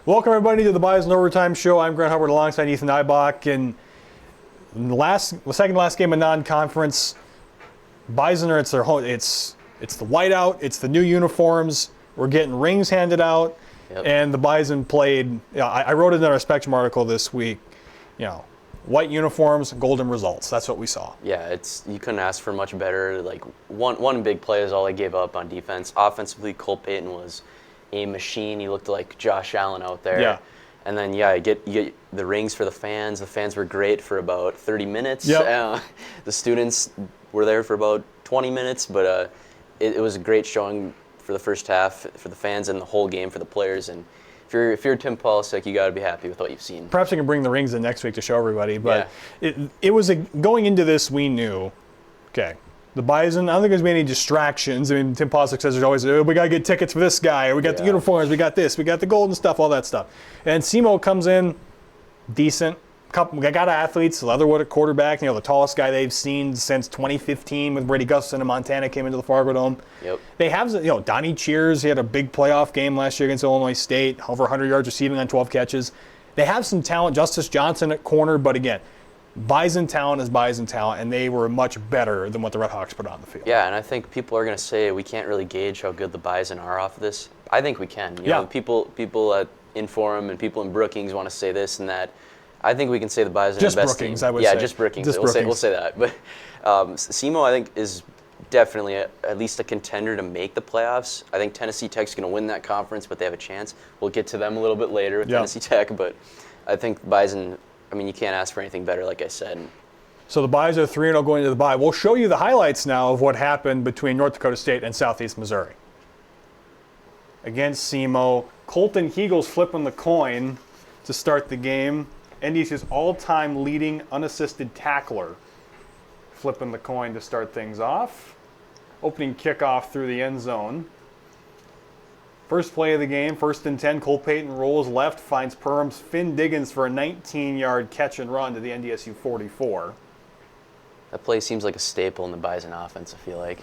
Welcome everybody to the Bison Overtime Show. I'm Grant Hubbard alongside Ethan Eibach. And the second to last game of non-conference, Bison are it's their home. It's the whiteout. It's the new uniforms. We're getting rings handed out, and the Bison played. I wrote it in our Spectrum article this week. White uniforms, golden results. That's what we saw. Yeah, you couldn't ask for much better. Like one big play is all they gave up on defense. Offensively, Cole Payton was a machine. He looked like Josh Allen out there. Yeah. And then you get the rings for the fans. The fans were great for about 30 minutes. Yep. The students were there for about 20 minutes, but it was a great showing for the first half for the fans and the whole game for the players. And if you're Tim Polisic, you got to be happy with what you've seen. Perhaps I can bring the rings in next week to show everybody. But it was going into this, we knew, okay, the Bison, I don't think there's been any distractions. I mean, Tim Polisic says there's always, we got to get tickets for this guy, or we got the uniforms, we got this, we got the golden stuff, all that stuff. And SEMO comes in, decent. We got athletes, Leatherwood at quarterback, the tallest guy they've seen since 2015 with Brady Gustafson in Montana came into the Fargo Dome. Yep. They have, Donnie Cheers, he had a big playoff game last year against Illinois State, over 100 yards receiving on 12 catches. They have some talent, Justice Johnson at corner, but again, Bison talent is Bison talent, and they were much better than what the Redhawks put on the field. Yeah, and I think people are going to say we can't really gauge how good the Bison are off of this. I think we can. People at Inforum and people in Brookings want to say this and that. I think we can say the Bison are the best Brookings, team. I would say. Yeah, just Brookings. We'll say that. But SEMO, I think, is definitely at least a contender to make the playoffs. I think Tennessee Tech's going to win that conference, but they have a chance. We'll get to them a little bit later with Tennessee Tech, but I think Bison, you can't ask for anything better, like I said. So the Bison are 3-0 going into the bye. We'll show you the highlights now of what happened between North Dakota State and Southeast Missouri. Against SEMO, Colton Heagles flipping the coin to start the game. NDC's all-time leading unassisted tackler flipping the coin to start things off. Opening kickoff through the end zone. First play of the game, 1st and 10. Cole Payton rolls left, finds Perham's Finn Diggins for a 19-yard catch and run to the NDSU 44. That play seems like a staple in the Bison offense, I feel like.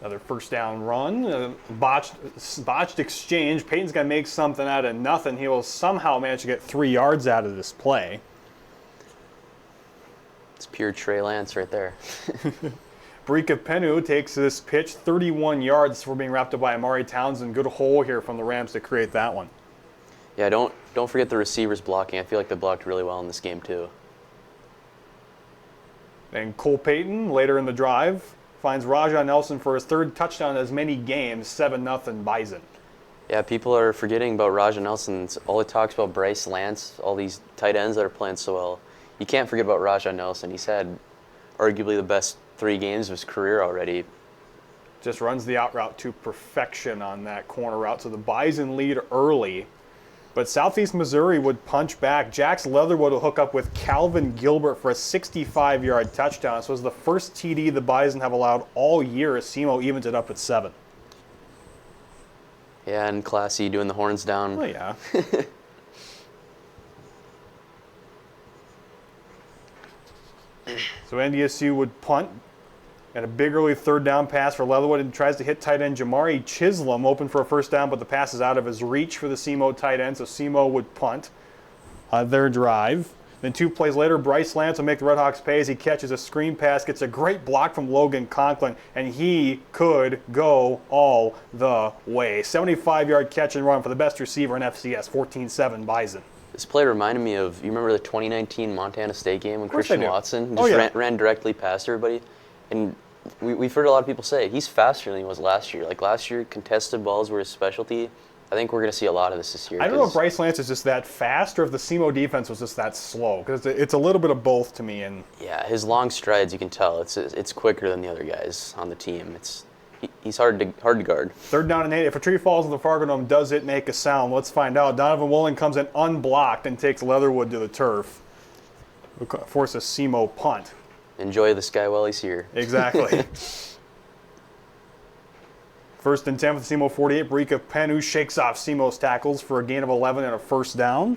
Another first down run, botched exchange. Peyton's going to make something out of nothing. He will somehow manage to get 3 yards out of this play. It's pure Trey Lance right there. Brika Penu takes this pitch 31 yards before being wrapped up by Amari Townsend. Good hole here from the Rams to create that one. Yeah, don't forget the receivers blocking. I feel like they blocked really well in this game too. And Cole Payton, later in the drive, finds Rajah Nelson for his 3rd touchdown in as many games, 7-0 Bison. Yeah, people are forgetting about Rajah Nelson. It's all it talks about Bryce Lance, all these tight ends that are playing so well. You can't forget about Rajah Nelson. He's had arguably the best 3 games of his career already. Just runs the out route to perfection on that corner route. So the Bison lead early. But Southeast Missouri would punch back. Jax Leatherwood will hook up with Calvin Gilbert for a 65-yard touchdown. This was the first TD the Bison have allowed all year as SEMO evens it up at 7. Yeah, and Classy doing the horns down. Oh, yeah. So NDSU would punt. And a big early 3rd down pass for Leatherwood, and tries to hit tight end Jamari Chisholm, open for a first down, but the pass is out of his reach for the SEMO tight end, so SEMO would punt their drive. Then 2 plays later, Bryce Lance will make the Redhawks pay as he catches a screen pass, gets a great block from Logan Conklin, and he could go all the way. 75-yard catch and run for the best receiver in FCS, 14-7 Bison. This play reminded me of, you remember the 2019 Montana State game when Christian Watson ran directly past everybody? And we've heard a lot of people say he's faster than he was last year. Like last year, contested balls were his specialty. I think we're going to see a lot of this year. I don't know if Bryce Lance is just that fast or if the SEMO defense was just that slow, because it's a little bit of both to me. And yeah, his long strides, you can tell it's quicker than the other guys on the team. He's hard to guard. 3rd down and 8. If a tree falls in the Fargo Dome, does it make a sound? Let's find out. Donovan Willing comes in unblocked and takes Leatherwood to the turf. Force a SEMO punt. Enjoy this guy while he's here. Exactly. 1st and 10 for the SEMO 48. Brika Penu shakes off SEMO's tackles for a gain of 11 and a first down.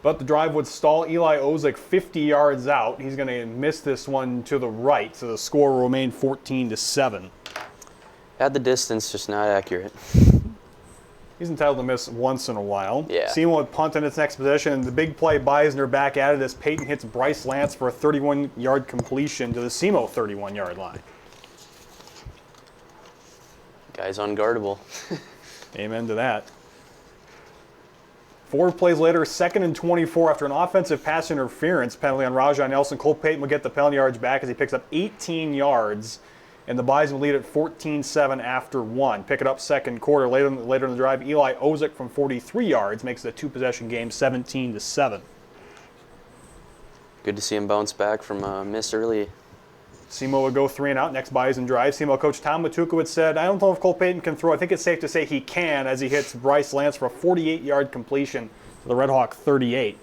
But the drive would stall. Eli Ozick 50 yards out. He's going to miss this one to the right, so the score will remain 14-7. At the distance, just not accurate. He's entitled to miss once in a while. Yeah. SEMO would punt in its next possession, and the big play, Bison are back at it as Peyton hits Bryce Lance for a 31-yard completion to the SEMO 31-yard line. Guy's unguardable. Amen to that. 4 plays later, 2nd and 24 after an offensive pass interference penalty on Rajah Nelson. Cole Payton will get the penalty yards back as he picks up 18 yards, and the Bison lead at 14-7 after 1. Pick it up second quarter. Later in the drive, Eli Ozick from 43 yards makes it a 2-possession game, 17-7. Good to see him bounce back from a miss early. SEMO would go 3 and out. Next Bison drive. SEMO coach Tom Matukowicz said, I don't know if Cole Payton can throw. I think it's safe to say he can as he hits Bryce Lance for a 48-yard completion to the Red Hawk 38.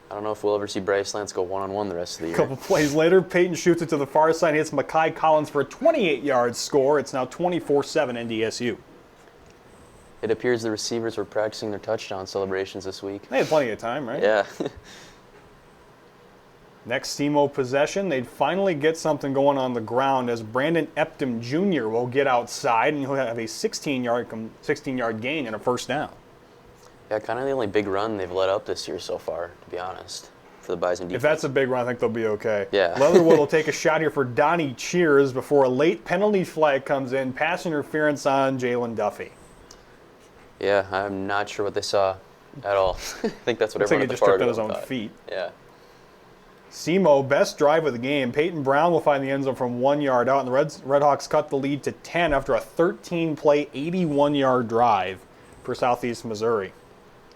I don't know if we'll ever see Bryce Lance go one-on-one the rest of the year. A couple plays later, Peyton shoots it to the far side, hits Makai Collins for a 28-yard score. It's now 24-7 NDSU. It appears the receivers were practicing their touchdown celebrations this week. They had plenty of time, right? Yeah. Next SEMO possession, they'd finally get something going on the ground as Brandon Epton Jr. will get outside, and he'll have a 16-yard gain and a first down. Yeah, kind of the only big run they've let up this year so far, to be honest, for the Bison defense. If that's a big run, I think they'll be okay. Yeah. Leatherwood will take a shot here for Donnie Cheers before a late penalty flag comes in. Pass interference on Jalen Duffy. Yeah, I'm not sure what they saw at all. I think that's what Looks like everyone he at the just tripped on Fargo his own thought. feet. Yeah. SEMO, best drive of the game. Peyton Brown will find the end zone from 1 yard out, and the Redhawks cut the lead to 10 after a 13-play, 81-yard drive for Southeast Missouri.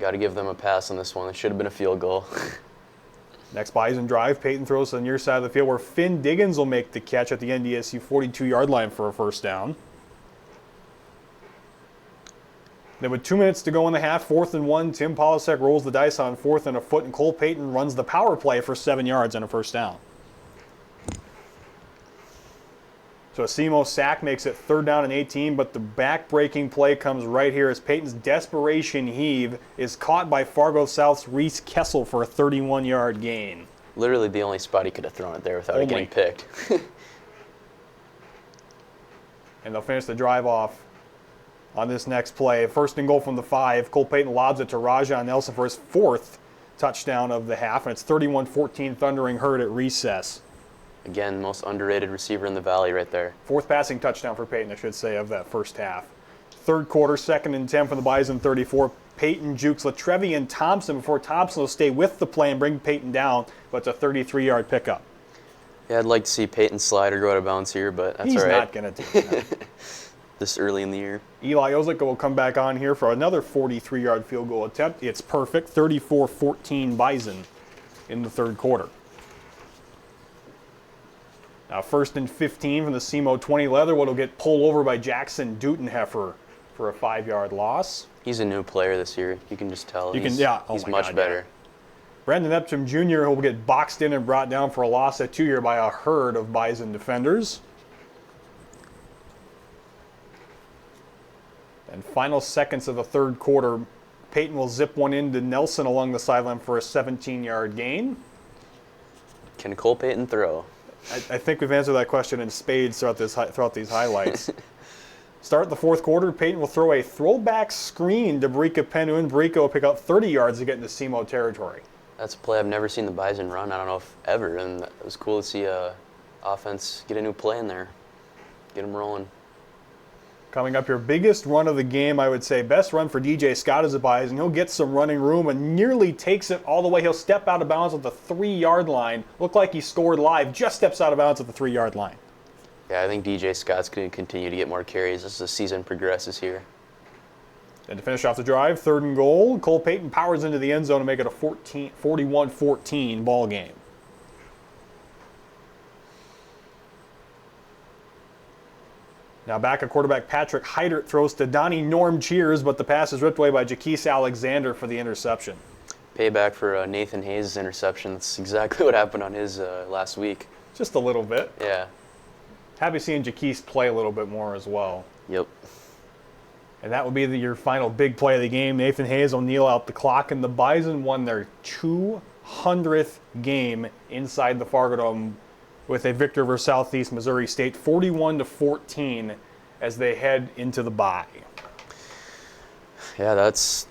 Got to give them a pass on this one. It should have been a field goal. Next Bison drive, Peyton throws to the near side of the field where Finn Diggins will make the catch at the NDSU 42-yard line for a first down. Then with 2 minutes to go in the half, 4th and 1, Tim Polasek rolls the dice on 4th and a foot, and Cole Payton runs the power play for 7 yards and a first down. So a SEMO sack makes it 3rd down and 18, but the back-breaking play comes right here as Peyton's desperation heave is caught by Fargo South's Reese Kessel for a 31-yard gain. Literally the only spot he could have thrown it there without it getting picked. And they'll finish the drive off on this next play. 1st and goal from the 5. Cole Payton lobs it to Rajah Nelson for his 4th touchdown of the half, and it's 31-14 Thundering Herd at recess. Again, most underrated receiver in the Valley right there. 4th passing touchdown for Peyton, I should say, of that first half. 3rd quarter, 2nd and 10 from the Bison 34. Peyton jukes LaTrevian Thompson before Thompson will stay with the play and bring Peyton down, but it's a 33-yard pickup. Yeah, I'd like to see Peyton slide or go out of bounds here, but that's He's all right. not going to do that. This early in the year. Eli Ozick will come back on here for another 43-yard field goal attempt. It's perfect, 34-14 Bison in the 3rd quarter. Now 1st and 15 from the SEMO 20. Leatherwood will get pulled over by Jackson Dutenheffer for a 5-yard loss. He's a new player this year. You can just tell. He's my much God, better. yeah. Brandon Epton Jr. will get boxed in and brought down for a loss at 2 here by a herd of Bison defenders. And final seconds of the 3rd quarter, Peyton will zip one into Nelson along the sideline for a 17-yard gain. Can Cole Payton throw? I think we've answered that question in spades throughout these highlights. Start the 4th quarter, Peyton will throw a throwback screen to Brika Penun. Brika will pick up 30 yards to get into SEMO territory. That's a play I've never seen the Bison run. I don't know if ever, and it was cool to see offense get a new play in there, get them rolling. Coming up here, biggest run of the game, I would say. Best run for DJ Scott as a Bison. He'll get some running room and nearly takes it all the way. He'll step out of bounds at the 3-yard line. Looked like he scored live, just steps out of bounds at the 3-yard line. Yeah, I think DJ Scott's going to continue to get more carries as the season progresses here. And to finish off the drive, 3rd and goal, Cole Payton powers into the end zone to make it a 41-14 ball game. Now back at quarterback, Patrick Heidert throws to Donnie Norm Cheers, but the pass is ripped away by Jaquise Alexander for the interception. Payback for Nathan Hayes' interception. That's exactly what happened on his last week. Just a little bit. Yeah. Happy seeing Jaquise play a little bit more as well. Yep. And that will be your final big play of the game. Nathan Hayes will kneel out the clock, and the Bison won their 200th game inside the Fargo Dome with a victory over Southeast Missouri State, 41-14, as they head into the bye. Yeah, there's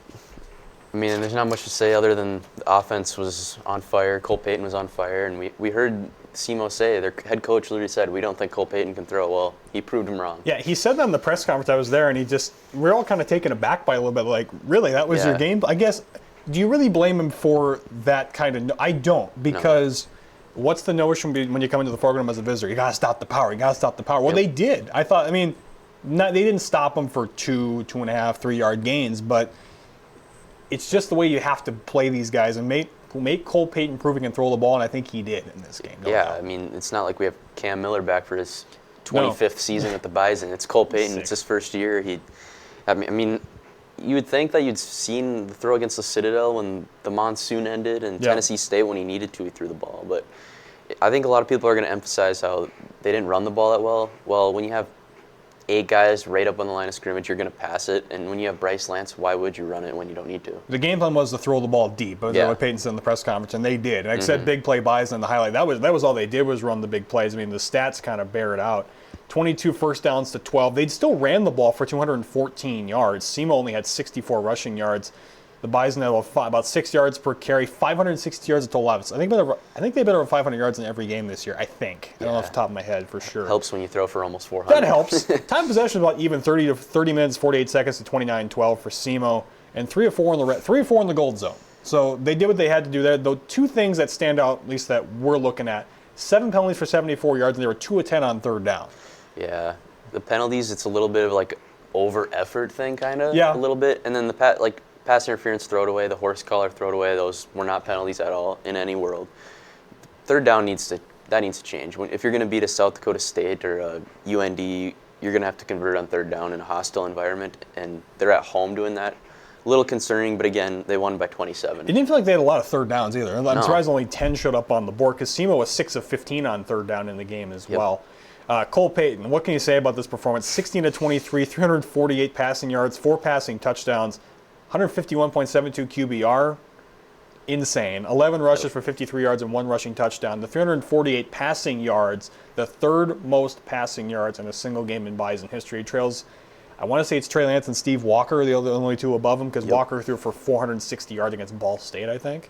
not much to say other than the offense was on fire. Cole Payton was on fire, and we heard SEMO say, their head coach literally said, we don't think Cole Payton can throw. Well, he proved him wrong. Yeah, he said that in the press conference. I was there, and we're all kind of taken aback by a little bit, like, really, that was your game? I guess, do you really blame him for that kind of, I don't, because what's the notion when you come into the program as a visitor? You got to stop the power, Well, they did. They didn't stop him for 2.5, 3 yard gains, but it's just the way you have to play these guys and make Cole Payton prove he can throw the ball, and I think he did in this game. It's not like we have Cam Miller back for his 25th season at the Bison. It's Cole Payton. It's his first year. You would think that you'd seen the throw against the Citadel when the monsoon ended, and Tennessee State when he needed to, he threw the ball. But I think a lot of people are going to emphasize how they didn't run the ball that well. Well, when you have 8 guys right up on the line of scrimmage, you're going to pass it. And when you have Bryce Lance, why would you run it when you don't need to? The game plan was to throw the ball deep. That was what Payton said in the press conference, and they did. And I said big play Bison in the highlight. That was all they did, was run the big plays. The stats kind of bear it out. 22 first downs to 12. They still ran the ball for 214 yards. SEMO only had 64 rushing yards. The Bison had about 6 yards per carry, 560 yards of total offense. I think they've been over 500 yards in every game this year, I think. I don't know off the top of my head for sure. Helps when you throw for almost 400. That helps. Time of possession was about even, 30 minutes, 48 seconds to 29-12 for SEMO, and 3 or 4 in the gold zone. So they did what they had to do there. Though 2 things that stand out, at least that we're looking at: 7 penalties for 74 yards, and they were 2 of 10 on third down. Yeah, the penalties, it's a little bit of like over effort thing, kind of. Yeah. A little bit, and then the pass interference throw it away, the horse collar throw it away, those were not penalties at all in any world. Third down needs to change. If you're going to beat a South Dakota State or a UND, you're going to have to convert on third down in a hostile environment, and they're at home doing that. A little concerning, but again, they won by 27. It didn't feel like they had a lot of third downs either. I'm surprised only 10 showed up on the board, because SEMO was 6 of 15 on third down in the game as well. Cole Payton, what can you say about this performance? 16-23, 348 passing yards, 4 passing touchdowns, 151.72 QBR. Insane. 11 rushes for 53 yards and 1 rushing touchdown. The 348 passing yards, the third most passing yards in a single game in Bison history. Trails, I want to say it's Trey Lance and Steve Walker, the only 2 above him, because Walker threw for 460 yards against Ball State, I think.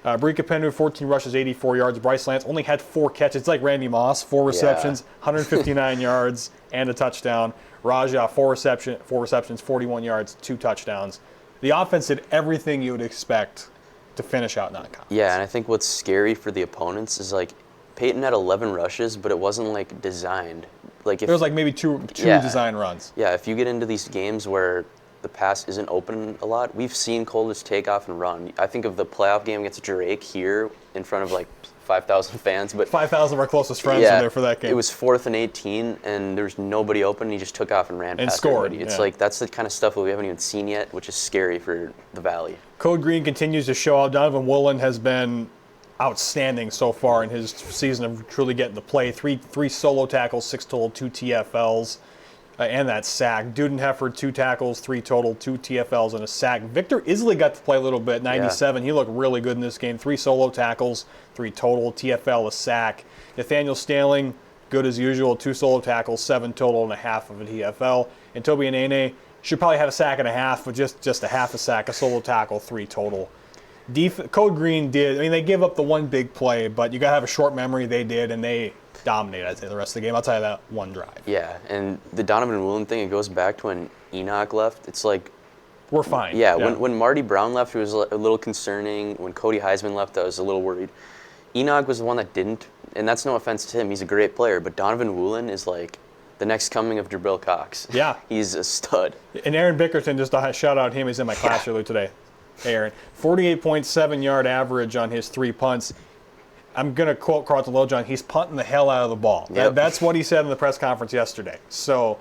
Brika Pendu, 14 rushes, 84 yards. Bryce Lance only had 4 catches. It's like Randy Moss, 4 receptions, 159 yards, and a touchdown. Raja, 4 receptions, 41 yards, 2 touchdowns. The offense did everything you would expect to finish out non-conference. Yeah, and I think what's scary for the opponents is, like, Peyton had 11 rushes, but it wasn't, like, designed. Like, if there was, like, maybe two design runs. Yeah, if you get into these games where the pass isn't open a lot, we've seen Cole just take off and run. I think of the playoff game against Drake here in front of, like, 5,000 fans. But 5,000 of our closest friends were there for that game. It was 4th and 18, and there was nobody open, and he just took off and ran past scored. everybody. It's like, that's the kind of stuff that we haven't even seen yet, which is scary for the Valley. Code Green continues to show out. Donovan Woolen has been outstanding so far in his season of truly getting to play. Three solo tackles, 6 total, 2 TFLs, and that sack. Dudenheffer, 2 tackles, 3 total, 2 TFLs, and a sack. Victor Isley got to play a little bit, 97. Yeah. He looked really good in this game. 3 solo tackles, 3 total, TFL, a sack. Nathaniel Staling, good as usual, 2 solo tackles, 7 total, and a half of a TFL. And Toby Anene should probably have a sack and a half, but just a half a sack, a solo tackle, 3 total. Code Green did. I mean, they give up the one big play, but you got to have a short memory. They did, and they dominated, I'd say, the rest of the game. I'll tell you that one drive. Yeah, and the Donovan Woolen thing, it goes back to when Enoch left. It's like, we're fine. Yeah, when Marty Brown left, it was a little concerning. When Cody Heisman left, I was a little worried. Enoch was the one that didn't, and that's no offense to him. He's a great player, but Donovan Woolen is like the next coming of Jabril Cox. Yeah. He's a stud. And Aaron Bickerton, just a shout out him. He's in my class earlier today. Hey, Aaron. 48.7 yard average on his 3 punts. I'm going to quote Carlton Lojohn. He's punting the hell out of the ball. Yep. That's what he said in the press conference yesterday. So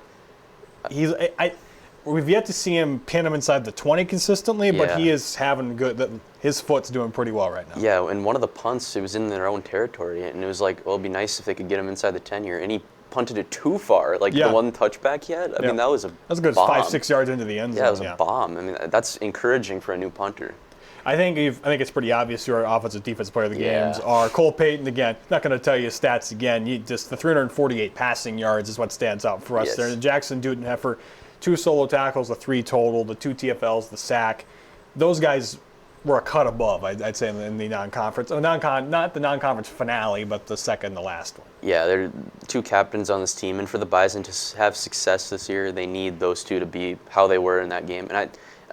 we've yet to see him pin him inside the 20 consistently, but he is having good. His foot's doing pretty well right now. Yeah, and one of the punts, it was in their own territory, and it was like, well, it'd be nice if they could get him inside the 10 here, and he punted it too far. Like the one touchback he had. I mean, that was a good bomb. 5-6 yards into the end zone. Yeah, it was a bomb. I mean, that's encouraging for a new punter. I think it's pretty obvious who our offensive defensive player of the Yeah. games are. Cole Payton, again, not going to tell you stats again. Just the 348 passing yards is what stands out for us Yes. there. And Jackson Dudenheffer, 2 solo tackles, the 3 total, the 2 TFLs, the sack. Those guys were a cut above, I'd say, in the non-conference. Not the non-conference finale, but the second to last one. Yeah, they're 2 captains on this team, and for the Bison to have success this year, they need those 2 to be how they were in that game. And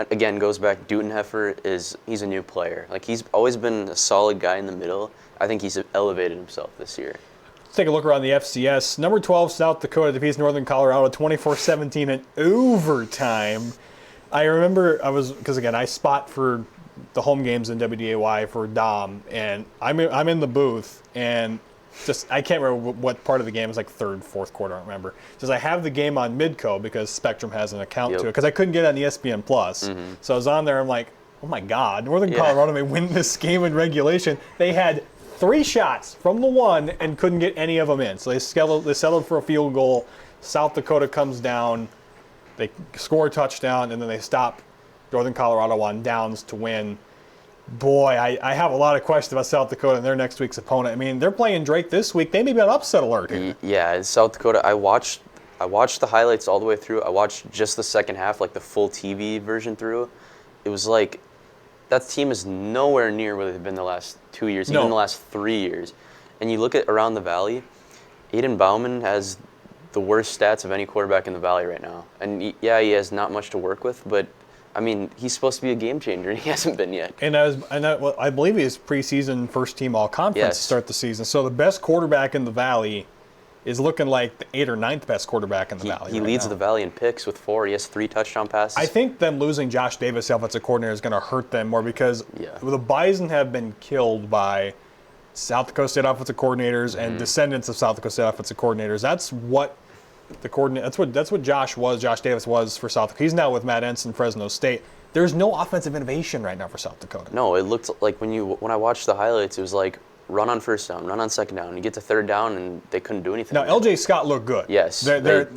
again, goes back, Dudenheffer he's a new player. Like, he's always been a solid guy in the middle. I think he's elevated himself this year. Let's take a look around the FCS. Number 12, South Dakota defeats Northern Colorado 24-17 in overtime. I remember because again, I spot for the home games in WDAY for Dom, and I'm in the booth, and I can't remember what part of the game. It was like third, fourth quarter, I don't remember. I have the game on Midco because Spectrum has an account to it, because I couldn't get it on ESPN Plus. Mm-hmm. So I was on there, I'm like, oh my God, Northern Colorado may win this game in regulation. They had 3 shots from the 1 and couldn't get any of them in. So they settled for a field goal. South Dakota comes down. They score a touchdown, and then they stop Northern Colorado on downs to win. Boy, I have a lot of questions about South Dakota and their next week's opponent. I mean, they're playing Drake this week. They may be on upset alert here. Yeah, South Dakota, I watched the highlights all the way through. I watched just the second half, like the full TV version through. It was like that team is nowhere near where they've been the last 2 years, even the last 3 years. And you look at around the Valley, Aiden Bauman has the worst stats of any quarterback in the Valley right now. And he has not much to work with, but I mean, he's supposed to be a game changer, and he hasn't been yet. And I believe he is preseason first team all conference to start the season. So the best quarterback in the Valley is looking like the 8th or 9th best quarterback in the Valley. He leads the Valley in picks with 4. He has 3 touchdown passes. I think them losing Josh Davis, offensive coordinator, is going to hurt them more because the Bison have been killed by South Dakota State offensive coordinators and descendants of South Dakota State offensive coordinators. That's what That's what Josh Davis was for South Dakota. He's now with Matt Ensign, Fresno State. There's no offensive innovation right now for South Dakota. No, it looked like when I watched the highlights, it was like run on first down, run on second down. You get to third down, and they couldn't do anything. Now, LJ Scott looked good. Yes. The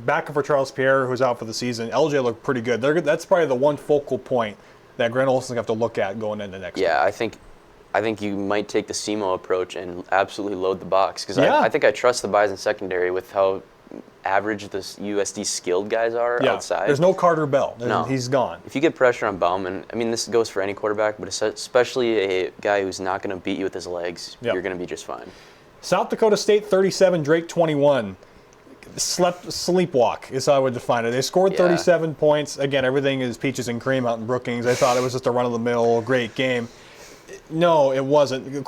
backup for Charles Pierre, who's out for the season, LJ looked pretty good. That's probably the one focal point that Grant Olson's going to have to look at going into next week. I think you might take the SEMO approach and absolutely load the box. Because I think I trust the Bison secondary with how average the USD skilled guys are outside. There's no Carter Bell. He's gone. If you get pressure on Bauman, I mean, this goes for any quarterback, but especially a guy who's not going to beat you with his legs, you're going to be just fine. South Dakota State 37, Drake 21. Sleepwalk is how I would define it. They scored 37 points. Again, everything is peaches and cream out in Brookings. I thought it was just a run-of-the-mill great game. No, it wasn't.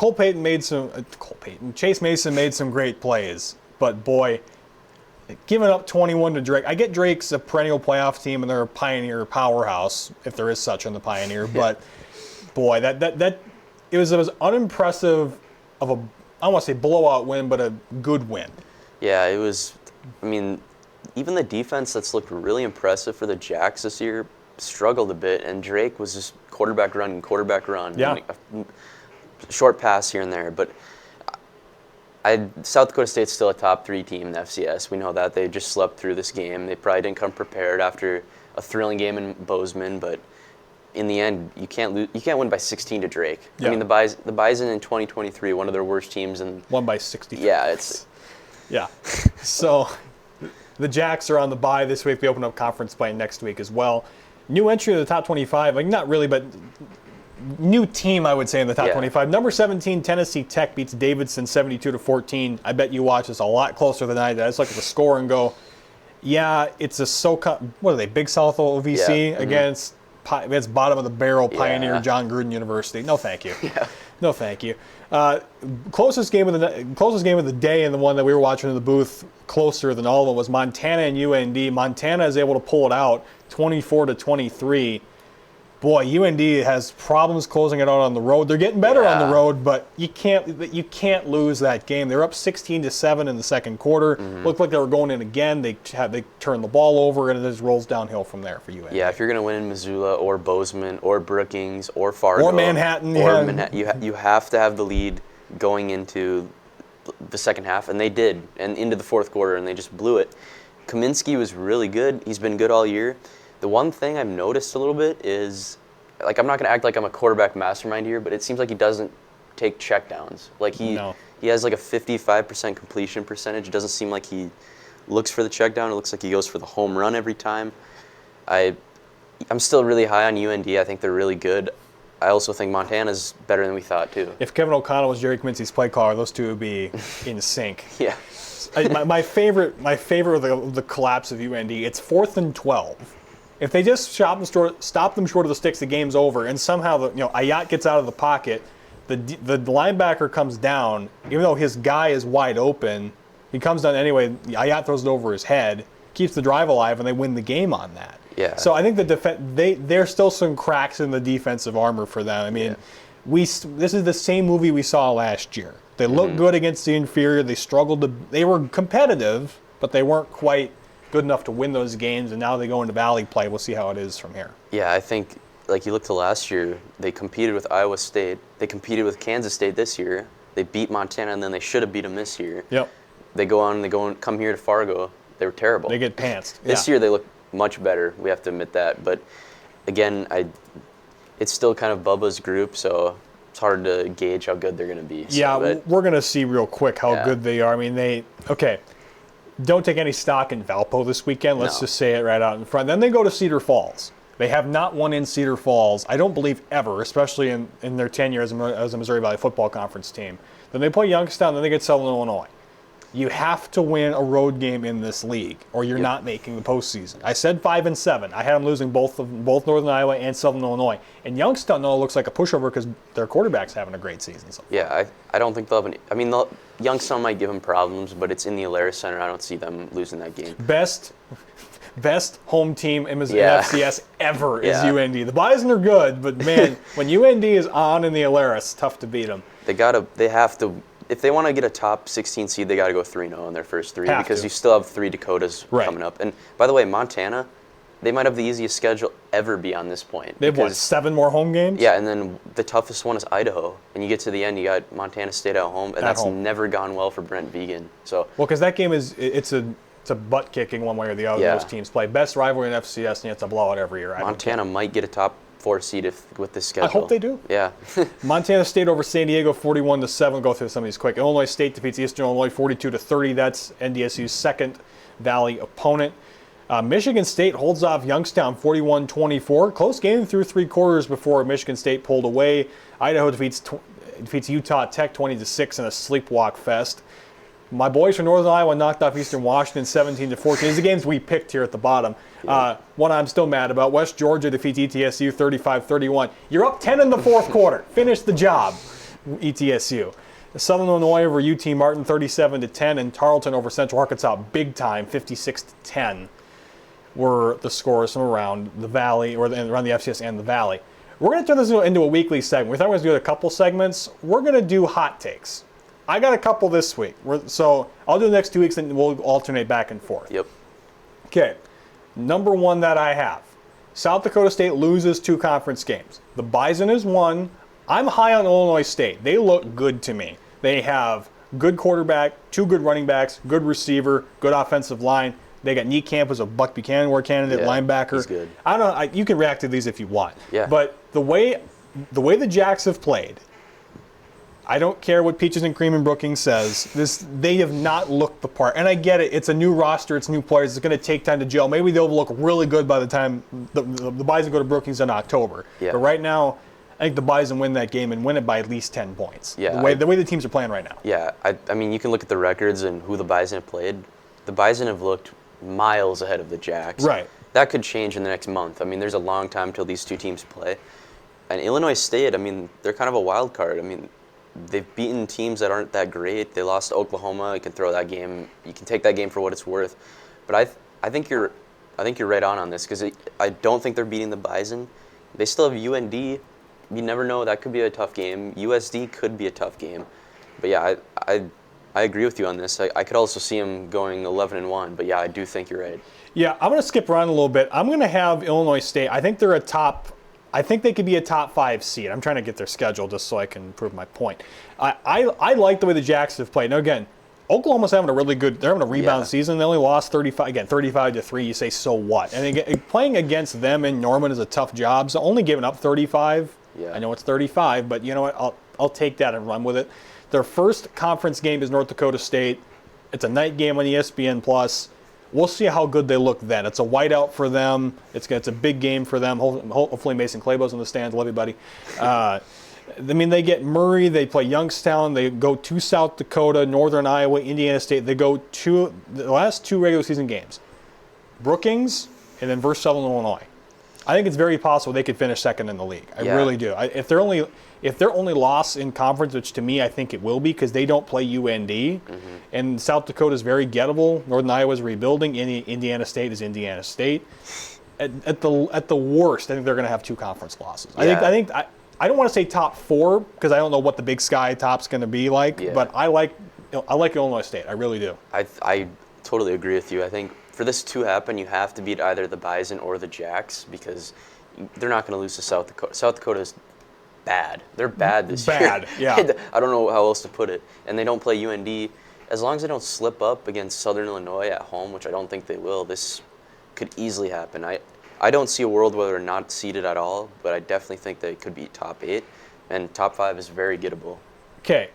Chase Mason made some great plays, but boy, giving up 21 to Drake. I get Drake's a perennial playoff team and they're a Pioneer powerhouse, if there is such in the Pioneer. But boy, that it was unimpressive of I don't want to say blowout win, but a good win. Yeah, it was. I mean, even the defense that's looked really impressive for the Jacks this year struggled a bit, and Drake was just quarterback run. Yeah. A short pass here and there, but South Dakota State's still a top 3 team in the FCS. We know that. They just slept through this game. They probably didn't come prepared after a thrilling game in Bozeman, but in the end, you can't win by 16 to Drake. Yeah. I mean, the Bison in 2023, one of their worst teams, and won by 63. Yeah, So the Jacks are on the bye this week. They open up conference play next week as well. New entry to the top 25. Like, not really, but new team, I would say, in the top 25. Number 17, Tennessee Tech beats Davidson 72-14. I bet you watch this a lot closer than I did. I just look at the score and go, it's a SoCon. What are they? Big South OVC against bottom of the barrel Pioneer John Gruden University. No, thank you. No, thank you. Closest game of the day, and the one that we were watching in the booth closer than all of them, was Montana and UND. Montana is able to pull it out 24-23. Boy, UND has problems closing it out on the road. They're getting better on the road, but you can't lose that game. They're up 16-7 in the second quarter. Looked like they were going in again. They turned the ball over, and it just rolls downhill from there for UND. Yeah, if you're going to win in Missoula or Bozeman or Brookings or Fargo or Manhattan, you have to have the lead going into the second half, and they did, and into the fourth quarter, and they just blew it. Kaminsky was really good. He's been good all year. The one thing I've noticed a little bit is like I'm not going to act like I'm a quarterback mastermind here, but it seems like he doesn't take checkdowns. Like he has like a 55% completion percentage. It doesn't seem like he looks for the checkdown. It looks like he goes for the home run every time. I'm still really high on UND. I think they're really good. I also think Montana's better than we thought too. If Kevin O'Connell was Jerry Kaminsky's play caller, those two would be in sync. Yeah. My favorite of the collapse of UND. It's 4th and 12. If they just stop them short of the sticks, the game's over. And somehow Ayat gets out of the pocket. The linebacker comes down, even though his guy is wide open. He comes down anyway. Ayat throws it over his head, keeps the drive alive, and they win the game on that. Yeah. So I think there's still some cracks in the defensive armor for them. I mean, this is the same movie we saw last year. They looked good against the inferior. They struggled they were competitive, but they weren't quite good enough to win those games. And now they go into Valley play. We'll see how it is from here. Yeah, I think like you look to last year, they competed with Iowa State. They competed with Kansas State this year. They beat Montana, and then they should have beat them this year. Yep. They come here to Fargo. They were terrible. They get pantsed. This year they look much better. We have to admit that. But again, it's still kind of Bubba's group, so it's hard to gauge how good they're going to be. We're going to see real quick how good they are. I mean, don't take any stock in Valpo this weekend. Let's just say it right out in front. Then they go to Cedar Falls. They have not won in Cedar Falls, I don't believe ever, especially in their tenure as a Missouri Valley Football Conference team. Then they play Youngstown, then they get Southern Illinois. You have to win a road game in this league, or you're not making the postseason. I said 5-7. I had them losing both Northern Iowa and Southern Illinois. And Youngstown, though, looks like a pushover because their quarterback's having a great season. So far. Yeah, I don't think they'll have any. I mean, Youngstown might give them problems, but it's in the Alaris Center. I don't see them losing that game. Best home team in FCS ever is UND. The Bison are good, but man, when UND is on in the Alaris, tough to beat them. They have to. If they want to get a top 16 seed, they got to go 3-0 in their first three because you still have 3 Dakotas coming up. And by the way, Montana, they might have the easiest schedule ever beyond this point. They've won 7 more home games? Yeah, and then the toughest one is Idaho. And you get to the end, you got Montana State at home, and that's never gone well for Brent Vegan. So because that game it's a butt kicking one way or the other. Those teams play best rivalry in FCS, and it's a blowout every year. Montana might get a top 4 seed with this schedule. I hope they do. Yeah. Montana State over San Diego 41-7. Go through some of these quick. Illinois State defeats Eastern Illinois 42-30. That's NDSU's second Valley opponent. Michigan State holds off Youngstown 41-24. Close game through 3 quarters before Michigan State pulled away. Idaho defeats Utah Tech 20-6 in a sleepwalk fest. My boys from Northern Iowa knocked off Eastern Washington 17-14. These are the games we picked here at the bottom. One I'm still mad about. West Georgia defeats ETSU 35-31. You're up 10 in the fourth quarter. Finish the job, ETSU. Southern Illinois over UT Martin 37-10, and Tarleton over Central Arkansas big time 56-10 were the scores from around the Valley, or around the FCS and the Valley. We're going to turn this into a weekly segment. We thought we were going to do a couple segments. We're going to do hot takes. I got a couple this week. So I'll do the next 2 weeks and we'll alternate back and forth. Yep. Okay. Number one that I have. South Dakota State loses 2 conference games. The Bison is 1. I'm high on Illinois State. They look good to me. They have good quarterback, 2 good running backs, good receiver, good offensive line. They got Niekamp as a Buck Buchanan Award candidate, linebacker. He's good. I don't know. You can react to these if you want. Yeah. But the way the Jacks have played, I don't care what Peaches and Cream and Brookings says. They have not looked the part. And I get it. It's a new roster. It's new players. It's going to take time to gel. Maybe they'll look really good by the time the Bison go to Brookings in October. Yeah. But right now, I think the Bison win that game and win it by at least 10 points. Yeah, The way the teams are playing right now. Yeah. I mean, you can look at the records and who the Bison have played. The Bison have looked miles ahead of the Jacks. Right. That could change in the next month. I mean, there's a long time till these 2 teams play. And Illinois State, I mean, they're kind of a wild card. I mean, they've beaten teams that aren't that great. They lost to Oklahoma. You can throw that game. You can take that game for what it's worth. But I think you're right on this because I don't think they're beating the Bison. They still have UND. You never know. That could be a tough game. USD could be a tough game. But yeah, I agree with you on this. I could also see them going 11-1. But yeah, I do think you're right. Yeah, I'm going to skip around a little bit. I'm going to have Illinois State. I think they could be a top 5 seed. I'm trying to get their schedule just so I can prove my point. I like the way the Jacks have played. Now again, Oklahoma's having a really good. They're having a rebound Yeah. season. They only lost 35-3. You say so what? And again, playing against them in Norman is a tough job. So only giving up 35. Yeah. I know it's 35, but you know what? I'll take that and run with it. Their first conference game is North Dakota State. It's a night game on ESPN Plus. We'll see how good they look then. It's a whiteout for them. It's a big game for them. Hopefully Mason Claybo's in the stands. Love you, buddy. I mean, they get Murray. They play Youngstown. They go to South Dakota, Northern Iowa, Indiana State. They go to the last 2 regular season games. Brookings and then versus Southern Illinois. I think it's very possible they could finish second in the league. I really do. If they're only loss in conference, which to me I think it will be because they don't play UND, and South Dakota is very gettable. Northern Iowa is rebuilding. Indiana State is Indiana State. At the worst, I think they're going to have 2 conference losses. Yeah. I don't want to say top 4 because I don't know what the Big Sky top's going to be like. Yeah. But I like Illinois State. I really do. I totally agree with you. I think for this to happen, you have to beat either the Bison or the Jacks because they're not going to lose to South Dakota. South Dakota's bad. They're bad this year. Bad, yeah. I don't know how else to put it. And they don't play UND. As long as they don't slip up against Southern Illinois at home, which I don't think they will, this could easily happen. I don't see a world where they're not seeded at all, but I definitely think they could be top 8, and top 5 is very gettable. Okay.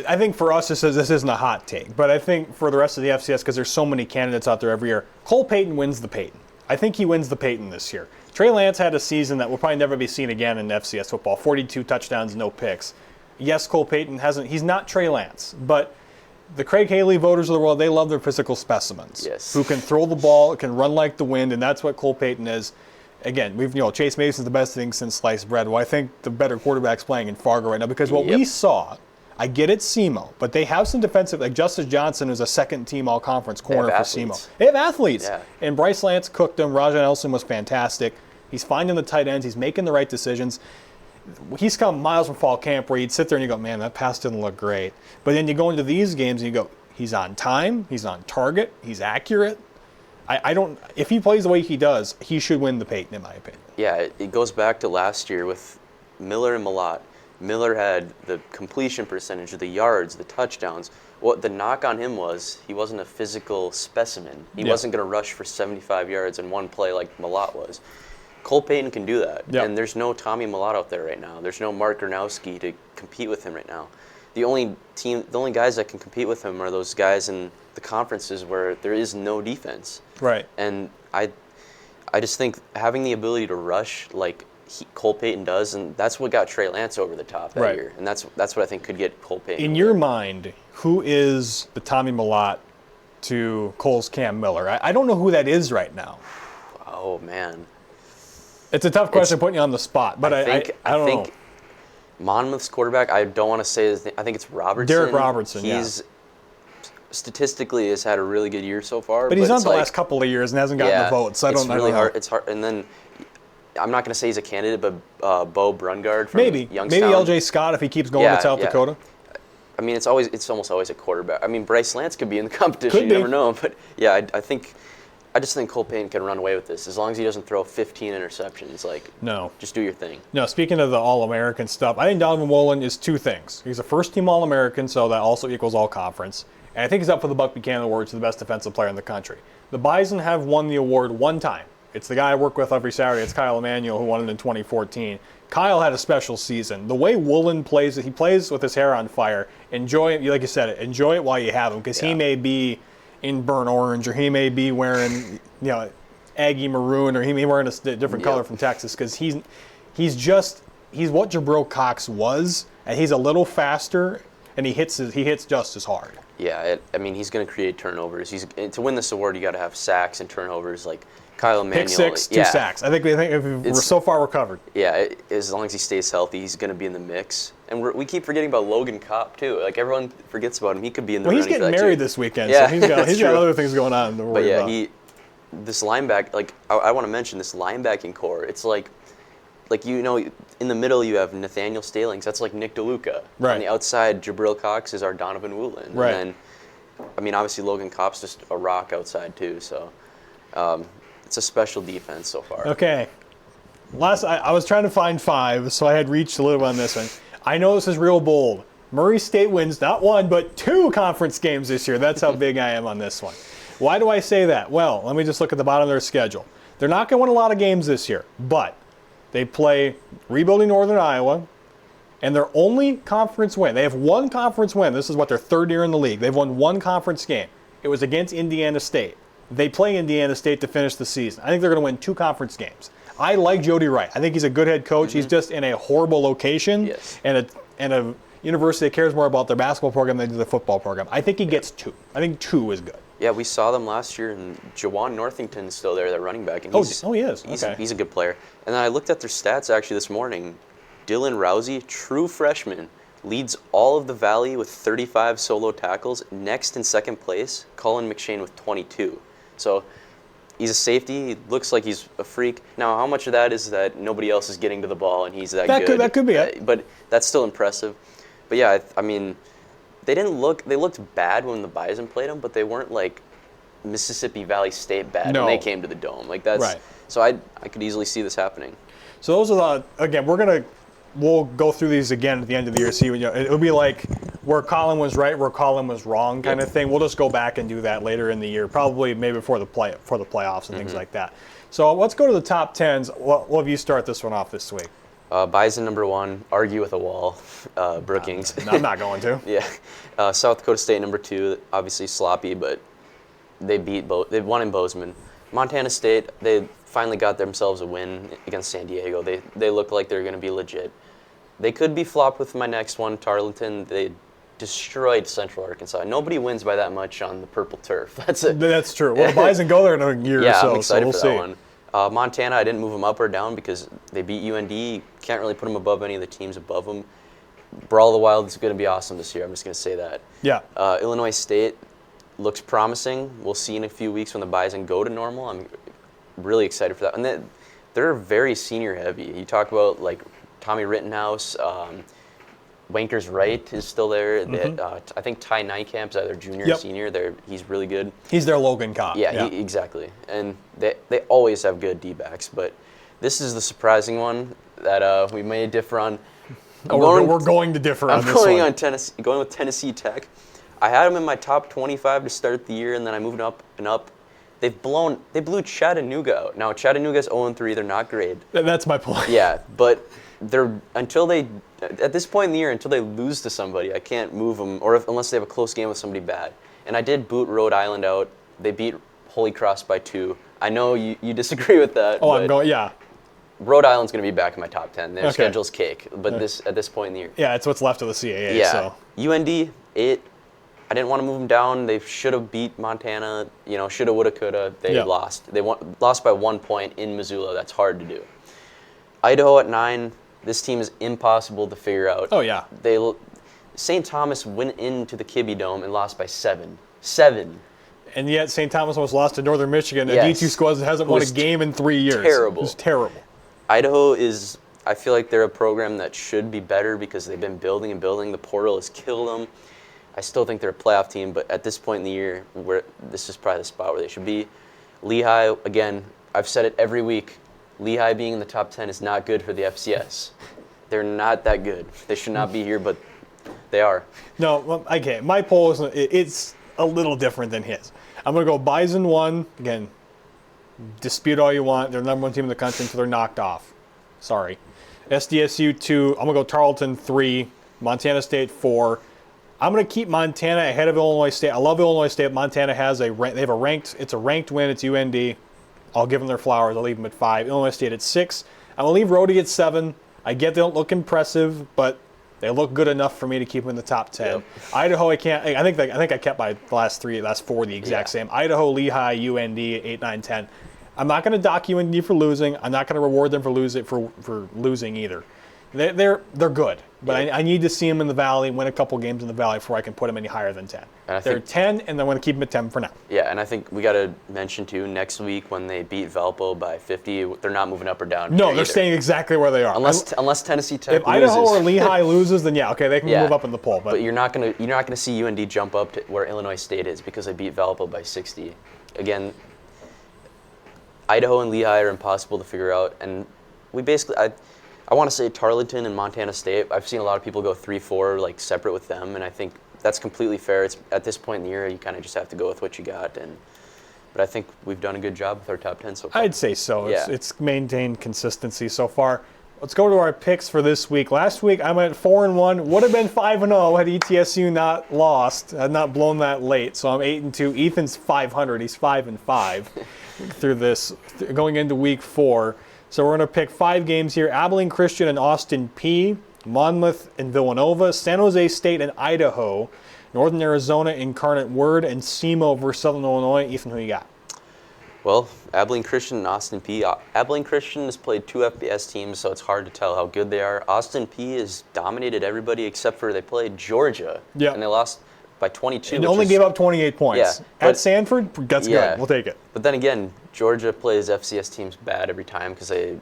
I think for us, this isn't a hot take, but I think for the rest of the FCS, because there's so many candidates out there every year, Cole Payton wins the Payton. I think he wins the Payton this year. Trey Lance had a season that will probably never be seen again in FCS football. 42 touchdowns, no picks. Yes, Cole Payton he's not Trey Lance, but the Craig Haley voters of the world, they love their physical specimens. Yes. Who can throw the ball, can run like the wind, and that's what Cole Payton is. Again, Chase Mason's the best thing since sliced bread. Well, I think the better quarterback's playing in Fargo right now because what we saw, I get it, SEMO, but they have some defensive, like Justice Johnson is a second-team all-conference corner for SEMO. They have athletes. Yeah. And Bryce Lance cooked them. Raja Nelson was fantastic. He's finding the tight ends. He's making the right decisions. He's come miles from fall camp where you'd sit there and you go, man, that pass didn't look great. But then you go into these games and you go, he's on time, he's on target, he's accurate. If he plays the way he does, he should win the Payton, in my opinion. Yeah, it goes back to last year with Miller and Malott. Miller had the completion percentage, the yards, the touchdowns. What the knock on him was he wasn't a physical specimen. He wasn't going to rush for 75 yards in one play like Malott was. Cole Payton can do that, and there's no Tommy Malott out there right now. There's no Mark Gronowski to compete with him right now. The only guys that can compete with him are those guys in the conferences where there is no defense. Right. And I just think having the ability to rush like Cole Payton does, and that's what got Trey Lance over the top that year. And that's what I think could get Cole Payton. In your mind, who is the Tommy Malott to Cole's Cam Miller? I don't know who that is right now. Oh, man. It's a tough question putting you on the spot, but I don't know. Monmouth's quarterback, I don't want to say his name. I think it's Robertson. Derek Robertson, He's statistically has had a really good year so far. But he's on the last couple of years and hasn't gotten the vote, so I don't know. It's really hard. It's hard. And then I'm not going to say he's a candidate, but Bo Brungard from Youngstown. Maybe L.J. Scott if he keeps going to South Dakota. I mean, it's almost always a quarterback. I mean, Bryce Lance could be in the competition. You never know. But yeah, I just think Cole Payton can run away with this as long as he doesn't throw 15 interceptions. Just do your thing. No, speaking of the All-American stuff, I think Donovan Woolen is 2 things. He's a first-team All-American, so that also equals All-Conference. And I think he's up for the Buck Buchanan Award to the best defensive player in the country. The Bison have won the award one time. It's the guy I work with every Saturday. It's Kyle Emanuel, who won it in 2014. Kyle had a special season. The way Woolen plays, he plays with his hair on fire. Enjoy it, like you said, enjoy it while you have him, because he may be in burnt orange, or he may be wearing, Aggie maroon, or he may be wearing a different color from Texas, because he's what Jabril Cox was, and he's a little faster, and he hits just as hard. Yeah, he's going to create turnovers. To win this award, you got to have sacks and turnovers, like Kyle Emanuel. Pick 6, 2 sacks. I think we're so far recovered. Yeah, as long as he stays healthy, he's going to be in the mix. And we keep forgetting about Logan Kopp too. Like everyone forgets about him. He could be in the. Well, he's getting married this weekend, so he's got other things going on to worry about. This linebacker, I want to mention this linebacking core. It's like in the middle you have Nathaniel Stalings. That's like Nick DeLuca. Right. On the outside, Jabril Cox is our Donovan Woolen. Right. And then, obviously Logan Kopp's just a rock outside too. So, it's a special defense so far. Okay. I was trying to find 5, so I had reached a little on this one. I know this is real bold, Murray State wins not one, but 2 conference games this year. That's how big I am on this one. Why do I say that? Well, let me just look at the bottom of their schedule. They're not going to win a lot of games this year, but they play rebuilding Northern Iowa, and their only conference win, they have 1 conference win. This is what, their 3rd year in the league. They've won 1 conference game. It was against Indiana State. They play Indiana State to finish the season. I think they're going to win 2 conference games. I like Jody Wright. I think he's a good head coach. He's just in a horrible location and a university that cares more about their basketball program than the football program. I think he gets 2. I think 2 is good. Yeah, we saw them last year, and Jawan Northington is still there, that running back. And he is. He's a good player. And then I looked at their stats actually this morning. Dylan Rousey, true freshman, leads all of the Valley with 35 solo tackles. Next in second place, Colin McShane with 22. So he's a safety. He looks like he's a freak. Now, how much of that is that nobody else is getting to the ball and he's that good? That could be it. But that's still impressive. But yeah, I mean, they looked bad when the Bison played them, but they weren't like Mississippi Valley State bad when they came to the Dome. Like that's right. So I could easily see this happening. So those are again, we'll go through these again at the end of the year. See, it'll be like where Colin was right, where Colin was wrong, kind of thing. We'll just go back and do that later in the year, probably maybe before the playoffs and things like that. So let's go to the top 10s. We'll have you start this one off this week. Bison number 1, argue with a wall, Brookings. I'm not going to. Yeah. South Dakota State number 2, obviously sloppy, but they won in Bozeman. Montana State, they finally got themselves a win against San Diego. They look like they're going to be legit. They could be flopped with my next one, Tarleton. They destroyed Central Arkansas. Nobody wins by that much on the purple turf. That's it. That's true. Well, the Bison go there in a year or so. I'm excited so for that one. Montana, I didn't move them up or down because they beat UND. Can't really put them above any of the teams above them. Brawl of the Wild is going to be awesome this year. I'm just going to say that. Yeah. Illinois State looks promising. We'll see in a few weeks when the Bison go to normal. I'm really excited for that. And they're very senior heavy. You talk about like Tommy Rittenhouse, Wankers Wright is still there. I think Ty Nykamp's either junior or senior. He's really good. He's their Logan Cobb. Yeah. Exactly. And they always have good D-backs. But this is the surprising one that we may differ on. We're going to differ on this one. I'm going with Tennessee Tech. I had them in my top 25 to start the year, and then I moved up and up. They blew Chattanooga out. Now Chattanooga's 0-3. They're not great. That's my point. Yeah, but at this point in the year, until they lose to somebody, I can't move them, unless they have a close game with somebody bad. And I did boot Rhode Island out. They beat Holy Cross by 2. I know you disagree with that. Oh, I'm going. Yeah. Rhode Island's going to be back in my top 10. Their schedule's cake, but at this point in the year. Yeah, it's what's left of the CAA. Yeah. So. UND 8. I didn't want to move them down. They should have beat Montana. Shoulda, woulda, coulda. They lost. They lost by 1 point in Missoula. That's hard to do. Idaho at 9. This team is impossible to figure out. Oh yeah. St. Thomas went into the Kibbe Dome and lost by 7. 7. And yet St. Thomas almost lost to Northern Michigan. A Yes. D2 squad that hasn't won a game in 3 years. Terrible. It was terrible. Idaho is, I feel like they're a program that should be better because they've been building and building. The portal has killed them. I still think they're a playoff team, but at this point in the year, this is probably the spot where they should be. Lehigh, again, I've said it every week. Lehigh being in the top 10 is not good for the FCS. They're not that good. They should not be here, but they are. No, okay. My poll it's a little different than his. I'm going to go Bison 1. Again, dispute all you want. They're the number 1 team in the country until they're knocked off. Sorry. SDSU 2. I'm going to go Tarleton 3. Montana State 4. I'm going to keep Montana ahead of Illinois State. I love Illinois State. Montana it's a ranked win. It's UND. I'll give them their flowers. I'll leave them at 5. Illinois State at 6. I'm going to leave Rhodey at 7. I get they don't look impressive, but they look good enough for me to keep them in the top 10. Yep. Idaho, I can't. I think I kept my last 4 the exact same. Idaho, Lehigh, UND, 8, 9, 10. I'm not going to dock UND for losing. I'm not going to reward them for losing either. They're good, but I need to see them in the Valley, win a couple games in the Valley before I can put them any higher than 10. They're 10, and I'm going to keep them at 10 for now. Yeah, and I think we got to mention, too, next week when they beat Valpo by 50, they're not moving up or down. No, they're staying exactly where they are. Unless Tennessee Tech if Idaho or Lehigh loses, then okay, they can move up in the poll. But you're not gonna see UND jump up to where Illinois State is because they beat Valpo by 60. Again, Idaho and Lehigh are impossible to figure out, and we basically I want to say Tarleton and Montana State. I've seen a lot of people go 3-4 like separate with them, and I think that's completely fair. It's at this point in the year, you kind of just have to go with what you got. But I think we've done a good job with our top 10 so far. I'd say so. Yeah. It's maintained consistency so far. Let's go to our picks for this week. Last week I went 4-1. Would have been 5-0 had ETSU not lost, had not blown that late. So I'm 8-2. Ethan's 500. He's 5-5 through this going into week 4. So we're going to pick 5 games here: Abilene Christian and Austin P, Monmouth and Villanova, San Jose State and Idaho, Northern Arizona, Incarnate Word, and SEMO versus Southern Illinois. Ethan, who you got? Well, Abilene Christian and Austin P. Abilene Christian has played 2 FBS teams, so it's hard to tell how good they are. Austin P. has dominated everybody except for they played Georgia, and they lost by 22. And only gave up 28 points. Yeah, at Sanford, that's good. We'll take it. But then again, Georgia plays FCS teams bad every time because they,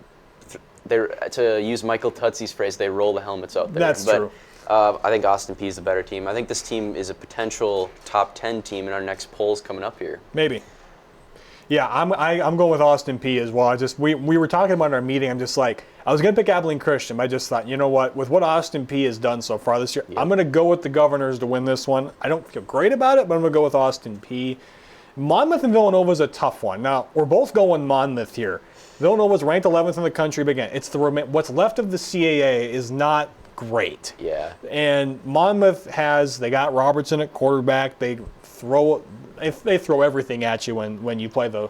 to use Michael Tutzie's phrase, they roll the helmets out there. That's true. I think Austin P. is the better team. I think this team is a potential top 10 team in our next polls coming up here. Maybe. Yeah, I'm going with Austin P as well. We were talking about in our meeting. I'm just like, I was going to pick Abilene Christian, but I just thought, you know what? With what Austin P has done so far this year, I'm going to go with the Governors to win this one. I don't feel great about it, but I'm going to go with Austin P. Monmouth and Villanova is a tough one. Now, we're both going Monmouth here. Villanova's ranked 11th in the country, but again, it's what's left of the CAA is not great. Yeah. And Monmouth they got Robertson at quarterback. They throw everything at you when you play the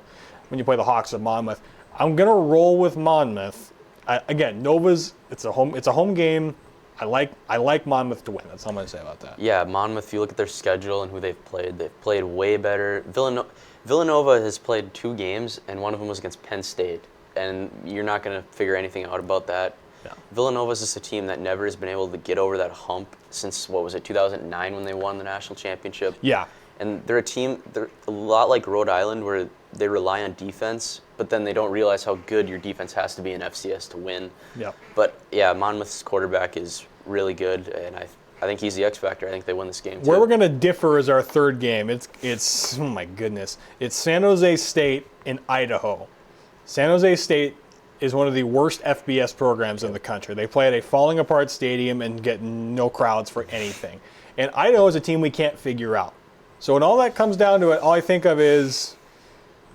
Hawks of Monmouth. I'm gonna roll with Monmouth. Again, Nova's it's a home game. I like Monmouth to win. That's all I'm gonna say about that. Yeah, Monmouth. If you look at their schedule and who they've played way better. Villanova has played 2 games, and one of them was against Penn State, and you're not gonna figure anything out about that. Yeah. Villanova's just a team that never has been able to get over that hump since 2009 when they won the national championship. Yeah. And they're a lot like Rhode Island, where they rely on defense, but then they don't realize how good your defense has to be in FCS to win. Yeah. But yeah, Monmouth's quarterback is really good, and I think he's the X factor. I think they win this game too. Where we're going to differ is our third game. It's oh my goodness. It's San Jose State in Idaho. San Jose State is one of the worst FBS programs in the country. They play at a falling apart stadium and get no crowds for anything. And Idaho is a team we can't figure out. So when all that comes down to it, all I think of is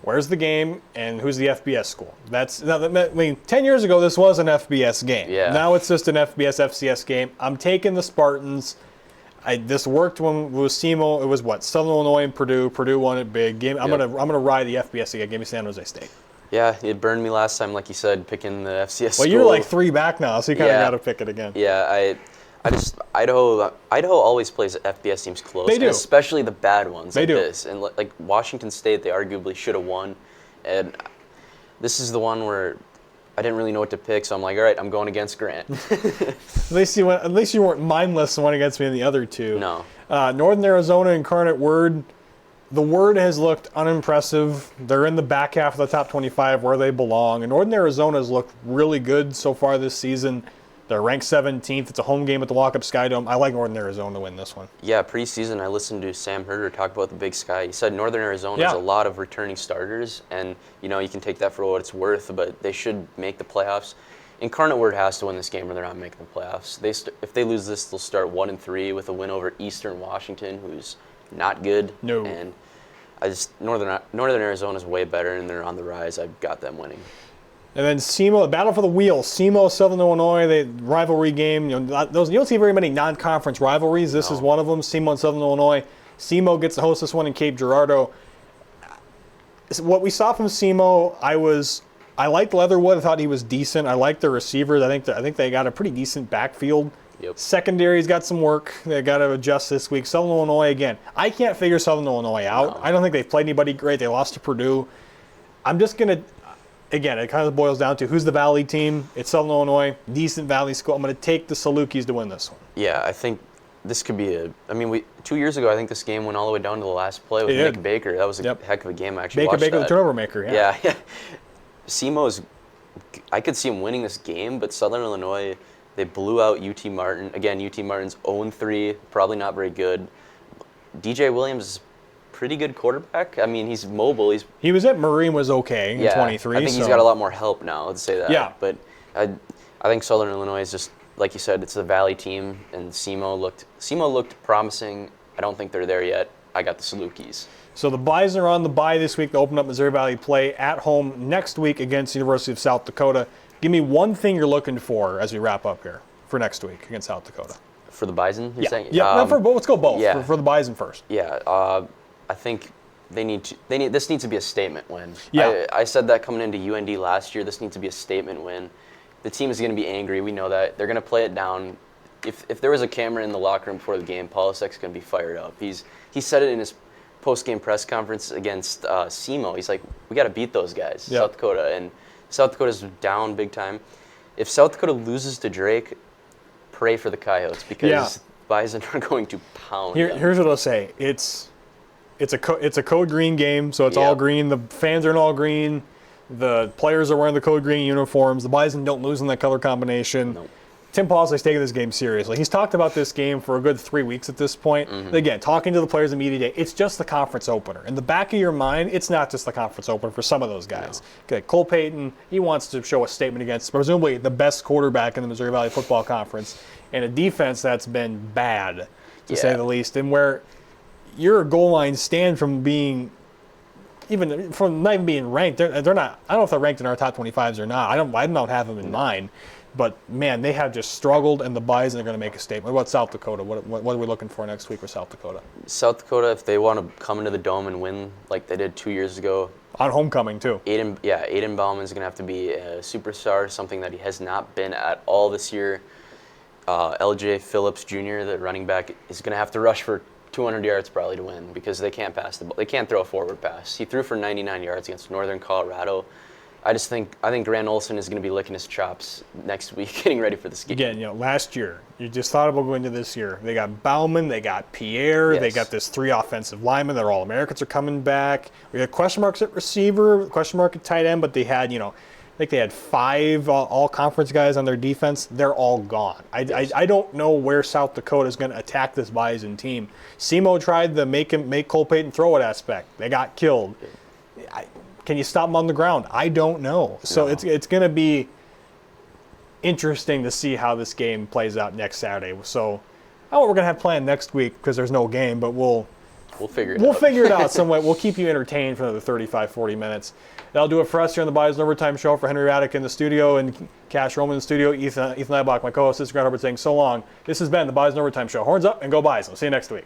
where's the game and who's the FBS school. 10 years ago this was an FBS game. Yeah. Now it's just an FCS game. I'm taking the Spartans. This worked when it was SEMO. It was Southern Illinois and Purdue. Purdue won it big. I'm gonna ride the FBS again. Give me San Jose State. Yeah, it burned me last time, like you said, picking the FCS school. Well, you're like 3 back now, so you kind of got to pick it again. Yeah, Idaho always plays FBS teams close. They do. And especially the bad ones they like do. This. And like Washington State, they arguably should have won. And this is the one where I didn't really know what to pick, so I'm like, all right, I'm going against Grant. At least you weren't mindless and went against me in the other 2. No. Northern Arizona, Incarnate Word. The Word has looked unimpressive. They're in the back half of the top 25 where they belong. And Northern Arizona has looked really good so far this season. They're ranked 17th. It's a home game at the Walkup Sky Dome. I like Northern Arizona to win this one. Yeah, preseason I listened to Sam Herder talk about the Big Sky. He said Northern Arizona has a lot of returning starters, and you can take that for what it's worth, but they should make the playoffs. Incarnate Word has to win this game or they're not making the playoffs. If they lose this, they'll start 1-3 with a win over Eastern Washington, who's not good. No. And Northern Arizona is way better, and they're on the rise. I've got them winning. And then SEMO, battle for the wheel. SEMO, Southern Illinois, the rivalry game. You don't see very many non-conference rivalries. This is one of them. SEMO and Southern Illinois. SEMO gets to host this one in Cape Girardeau. What we saw from SEMO, I liked Leatherwood. I thought he was decent. I liked their receivers. I think they got a pretty decent backfield. Yep. Secondary's got some work. They got to adjust this week. Southern Illinois, again, I can't figure Southern Illinois out. No. I don't think they've played anybody great. They lost to Purdue. I'm just going to, again, it kind of boils down to who's the Valley team. It's Southern Illinois, decent Valley school. I'm going to take the Salukis to win this one. Yeah, I think this could be 2 years ago, I think this game went all the way down to the last play with Nick Baker. That was a heck of a game. I actually watched Baker, that. the turnover maker, yeah. Yeah. SEMO's, I could see him winning this game, but Southern Illinois, they blew out UT Martin. Again, UT Martin's 0-3, probably not very good. DJ Williams is a pretty good quarterback. I mean, he's mobile. He was at Murray and was okay in 23. I think he's got a lot more help now, let's say that. Yeah. But I think Southern Illinois is just, like you said, it's the Valley team, and SEMO looked promising. I don't think they're there yet. I got the Salukis. So the Bison are on the bye this week to open up Missouri Valley play at home next week against the University of South Dakota. Give me one thing you're looking for as we wrap up here for next week against South Dakota. For the Bison, you're saying? Yeah, let's go both. Yeah. For the Bison first. Yeah, I think this needs to be a statement win. Yeah. I said that coming into UND last year. This needs to be a statement win. The team is going to be angry. We know that. They're going to play it down. If there was a camera in the locker room before the game, Polasek's going to be fired up. He said it in his post-game press conference against SEMO. He's like, we got to beat those guys, South Dakota. And South Dakota's down big time. If South Dakota loses to Drake, pray for the Coyotes because Bison are going to pound them. Here's what I'll say. It's a code green game, so it's all green. The fans are in all green. The players are wearing the code green uniforms. The Bison don't lose in that color combination. Nope. Tim Pausek's taking this game seriously. He's talked about this game for a good 3 weeks at this point. Mm-hmm. Again, talking to the players in media day, it's just the conference opener. In the back of your mind, it's not just the conference opener for some of those guys. No. Okay, Cole Payton, he wants to show a statement against presumably the best quarterback in the Missouri Valley Football Conference and a defense that's been bad, to say the least, and where your goal line stand from being not even being ranked. They're not. I don't know if they're ranked in our top 25s or not. I don't have them in mind. But, man, they have just struggled, and the Bison are going to make a statement. What about South Dakota? What are we looking for next week for South Dakota? South Dakota, if they want to come into the Dome and win like they did 2 years ago. On homecoming, too. Aiden Bauman's going to have to be a superstar, something that he has not been at all this year. LJ Phillips Jr., the running back, is going to have to rush for 200 yards probably to win because they can't pass the ball. They can't throw a forward pass. He threw for 99 yards against Northern Colorado. I think Grant Olson is going to be licking his chops next week, getting ready for this game. Again, last year, you just thought about going into this year. They got Bauman, they got Pierre, they got this 3 offensive linemen. They're all Americans are coming back. We had question marks at receiver, question mark at tight end, but they had, I think they had 5 all-conference guys on their defense. They're all gone. I don't know where South Dakota is going to attack this Bison team. SEMO tried the make Cole Payton throw it aspect. They got killed. Can you stop them on the ground? I don't know. So it's going to be interesting to see how this game plays out next Saturday. So I don't know what we're going to have planned next week because there's no game, but we'll figure it out. We'll figure it out some way. We'll keep you entertained for another 35, 40 minutes. That'll do it for us here on the Bison Overtime Show. For Henry Raddick in the studio and Cash Roman in the studio, Ethan Eibach, my co-host, this is Grant Hubbard saying so long. This has been the Bison Overtime Show. Horns up and go Bison. See you next week.